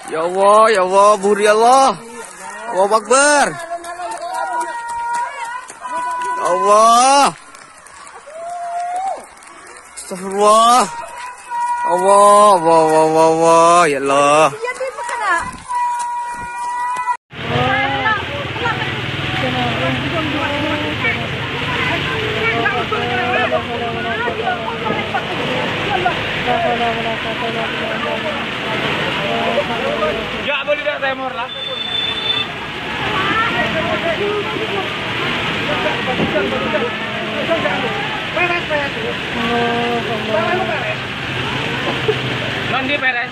Ya Allah, buri Allah. Allahu Akbar. Ya Allah. Astagfirullah. Allah, Allah, ya Allah. Ya boleh dah timur lah. Peres. Nanti peres.